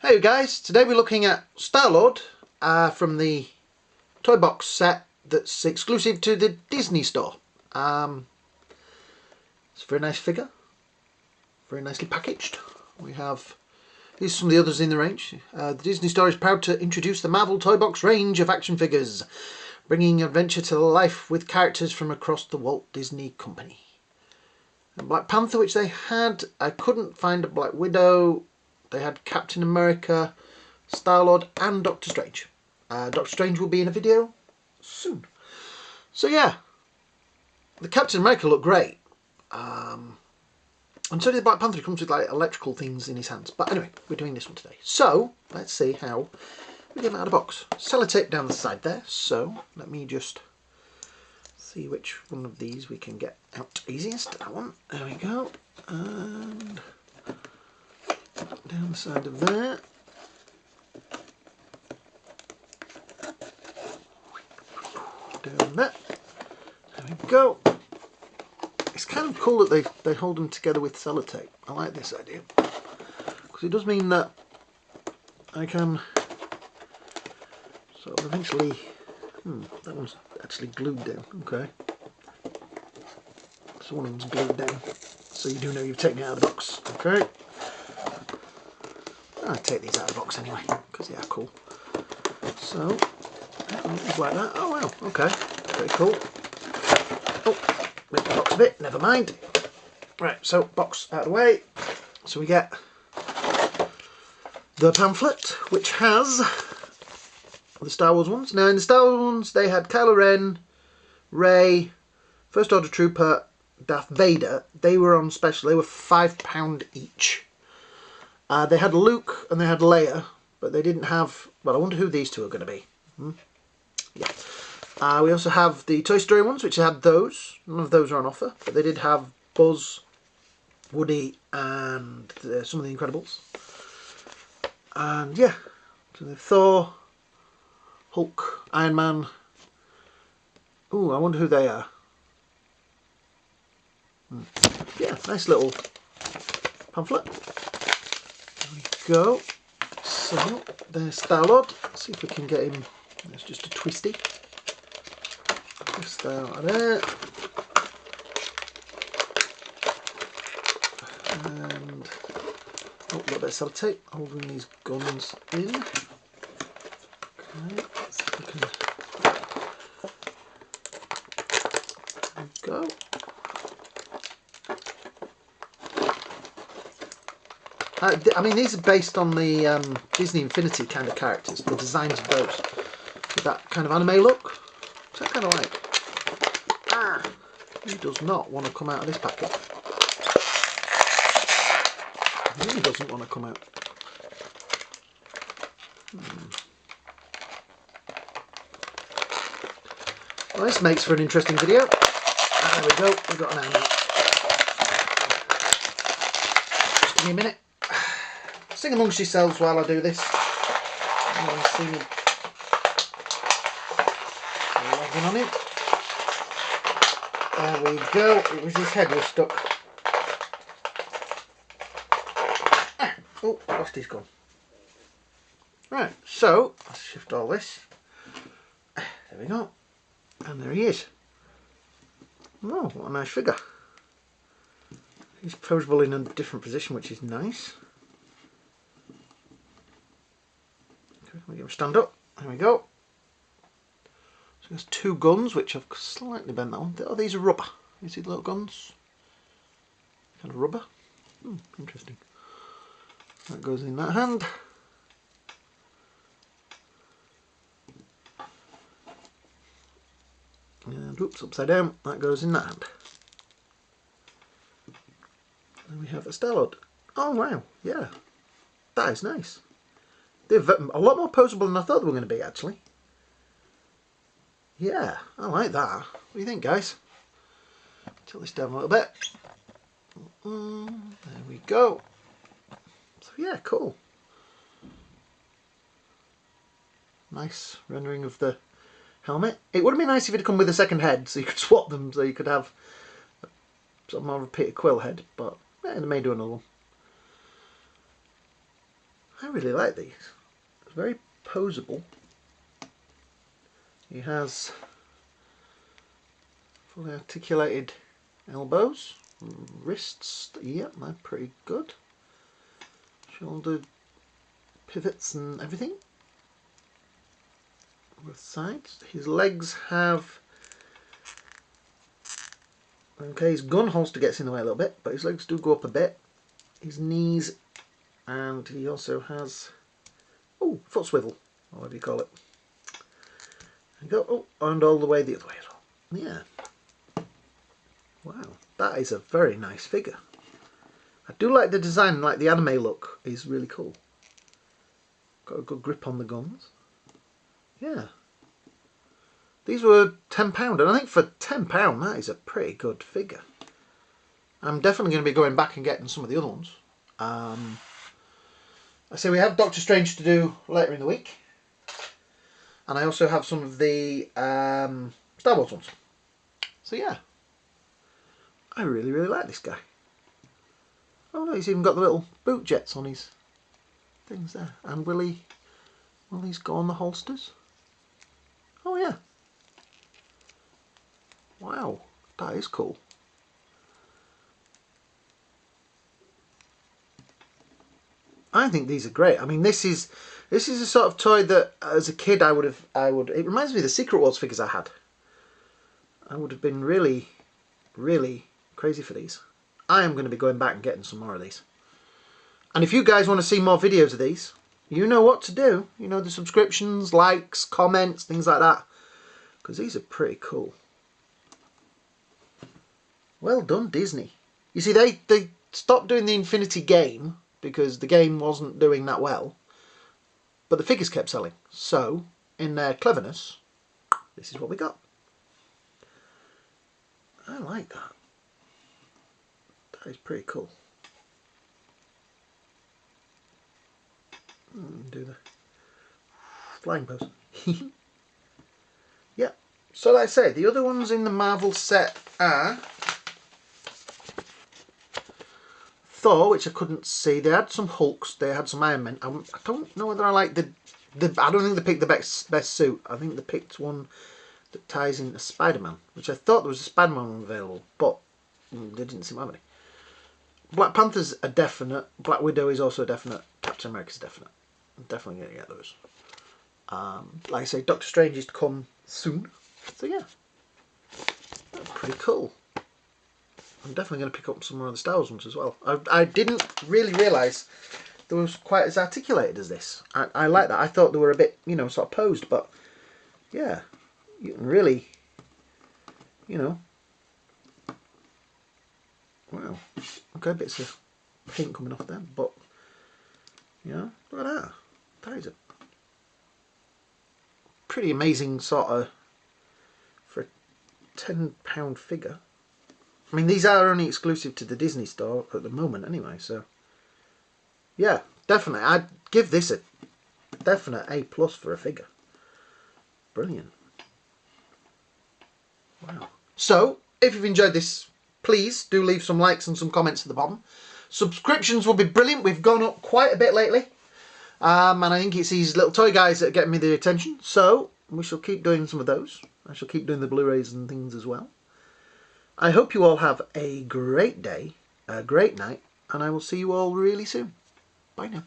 Hey guys, today we're looking at Starlord from the toy box set that's exclusive to the Disney store. It's a very nice figure, very nicely packaged. We have these are some of the others in the range. The Disney store is proud to introduce the Marvel toy box range of action figures, bringing adventure to life with characters from across the Walt Disney Company. And Black Panther, which they had, I couldn't find a Black Widow. They had Captain America, Starlord and Doctor Strange. Doctor Strange will be in a video soon. So yeah, the Captain America looked great. And so did the Black Panther. He comes with like electrical things in his hands. But anyway, we're doing this one today. So let's see how we get them out of the box. Sellotape down the side there. So let me just see which one of these we can get out easiest. That one. There we go. And down the side of there. Down there. There we go. It's kind of cool that they hold them together with sellotape. I like this idea. Because it does mean that I can sort of eventually... that one's actually glued down. Okay. So one of them's glued down. So you do know you've taken it out of the box. Okay. I'll take these out of the box anyway, because they are cool. So, it's like that. Oh wow, okay. Very cool. Oh, make the box a bit, never mind. Right, so box out of the way. So we get the pamphlet, which has the Star Wars ones. Now in the Star Wars ones, they had Kylo Ren, Rey, First Order Trooper, Darth Vader. They were on special. They were £5 each. They had Luke and they had Leia, but they didn't have... Well, I wonder who these two are going to be. Yeah. We also have the Toy Story ones, which had those. None of those are on offer, but they did have Buzz, Woody, and some of the Incredibles. And yeah, so the Thor, Hulk, Iron Man. Ooh, I wonder who they are. Yeah, nice little pamphlet. There we go. So there's Starlord. Let's see if we can get him. It's just a twisty. Twist that out of there. And a little bit of sellotape holding these guns in. Okay, let's see if we can. There we go. I mean, these are based on the Disney Infinity kind of characters, the designs of those, with that kind of anime look, which I kind of like. He does not want to come out of this packet. He really doesn't want to come out. Well, this makes for an interesting video. There we go, we've got an anime. Just give me a minute. Sing amongst yourselves while I do this. Singing. Logging on it. There we go. It was his head was stuck. Oh, lost his gun. Right, so let's shift all this. There we go. And there he is. Oh, what a nice figure. He's posable in a different position, which is nice. We get him stand up. There we go. So there's two guns, which I've slightly bent that one. Oh, these are rubber. You see the little guns? Kind of rubber. Interesting. That goes in that hand. And oops, upside down. That goes in that hand. Then we have a Starlord. Oh wow, yeah. That is nice. They're a lot more posable than I thought they were going to be, actually. Yeah, I like that. What do you think, guys? Tilt this down a little bit. There we go. So yeah, cool. Nice rendering of the helmet. It would have been nice if it had come with a second head, so you could swap them, so you could have sort of more of a Peter Quill head, but yeah, they may do another one. I really like these. It's very poseable. He has fully articulated elbows, wrists, yeah, they're pretty good. Shoulder pivots and everything. Both sides. His legs have, okay, his gun holster gets in the way a little bit, but his legs do go up a bit. His knees, and he also has, oh, foot swivel, or whatever you call it. There you go, oh, and all the way the other way as well. Yeah. Wow, that is a very nice figure. I do like the design, like the anime look is really cool. Got a good grip on the guns. Yeah. These were £10, and I think for £10 that is a pretty good figure. I'm definitely going to be going back and getting some of the other ones. I say we have Doctor Strange to do later in the week. And I also have some of the Star Wars ones. So yeah. I really, really like this guy. Oh no, he's even got the little boot jets on his things there. And will these go on the holsters? Oh yeah. Wow, that is cool. I think these are great. I mean, this is a sort of toy that as a kid it reminds me of the Secret Wars figures I had. I would have been really, really crazy for these. I am going to be going back and getting some more of these. And if you guys want to see more videos of these, you know what to do. You know, the subscriptions, likes, comments, things like that. Because these are pretty cool. Well done, Disney. You see, they stopped doing the Infinity game because the game wasn't doing that well. But the figures kept selling. So, in their cleverness, this is what we got. I like that. That is pretty cool. Do the flying pose. Yeah. So like I say, the other ones in the Marvel set are Thor, which I couldn't see. They had some Hulks. They had some Iron Men. I don't know whether I like the. I don't think they picked the best suit. I think they picked one that ties into Spider-Man, which I thought there was a Spider-Man one available, but they didn't seem to have any. Black Panther's a definite. Black Widow is also a definite. Captain America's a definite. I'm definitely going to get those. Like I say, Doctor Strange is to come soon. So yeah, that's pretty cool. I'm definitely going to pick up some more of the Star Wars ones as well. I didn't really realise they was quite as articulated as this. I like that. I thought they were a bit, you know, sort of posed, but yeah, you can really, you know, wow. Okay, bits of paint coming off them, but you know, look at that. That is a pretty amazing sort of, for a £10 figure. I mean, these are only exclusive to the Disney store at the moment anyway, so yeah, definitely. I'd give this a definite A+ for a figure. Brilliant. Wow. So, if you've enjoyed this, please do leave some likes and some comments at the bottom. Subscriptions will be brilliant. We've gone up quite a bit lately. And I think it's these little toy guys that are getting me the attention. So, we shall keep doing some of those. I shall keep doing the Blu-rays and things as well. I hope you all have a great day, a great night, and I will see you all really soon. Bye now.